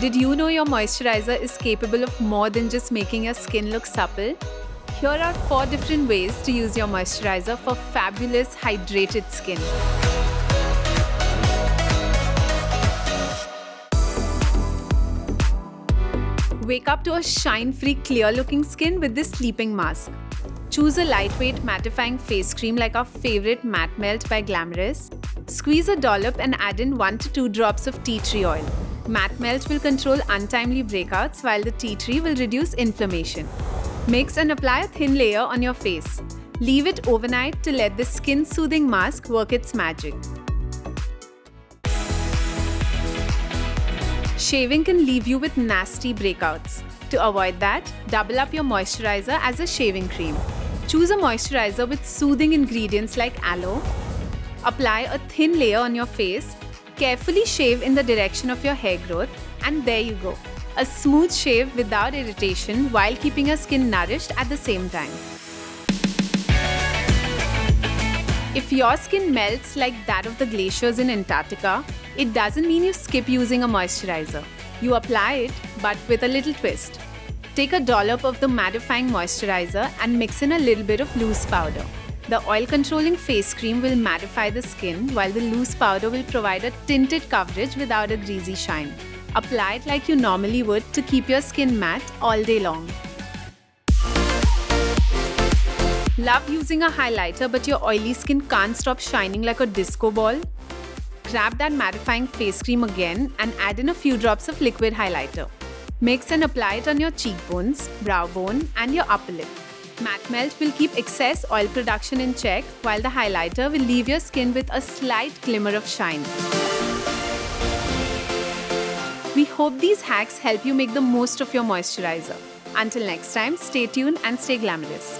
Did you know your moisturizer is capable of more than just making your skin look supple? Here are 4 different ways to use your moisturizer for fabulous hydrated skin. Wake up to a shine-free, clear-looking skin with this sleeping mask. Choose a lightweight mattifying face cream like our favorite Matte Melt by Glamrs. Squeeze a dollop and add in 1 to 2 drops of tea tree oil. Matte Melt will control untimely breakouts while the tea tree will reduce inflammation. Mix and apply a thin layer on your face. Leave it overnight to let the skin-soothing mask work its magic. Shaving can leave you with nasty breakouts. To avoid that, double up your moisturizer as a shaving cream. Choose a moisturizer with soothing ingredients like aloe. Apply a thin layer on your face. Carefully shave in the direction of your hair growth, and there you go. A smooth shave without irritation while keeping your skin nourished at the same time. If your skin melts like that of the glaciers in Antarctica, it doesn't mean you skip using a moisturizer. You apply it, but with a little twist. Take a dollop of the mattifying moisturizer and mix in a little bit of loose powder. The oil-controlling face cream will mattify the skin, while the loose powder will provide a tinted coverage without a greasy shine. Apply it like you normally would to keep your skin matte all day long. Love using a highlighter, but your oily skin can't stop shining like a disco ball? Grab that mattifying face cream again and add in a few drops of liquid highlighter. Mix and apply it on your cheekbones, brow bone, and your upper lip. Matte Melt will keep excess oil production in check, while the highlighter will leave your skin with a slight glimmer of shine. We hope these hacks help you make the most of your moisturizer. Until next time, stay tuned and stay glamorous.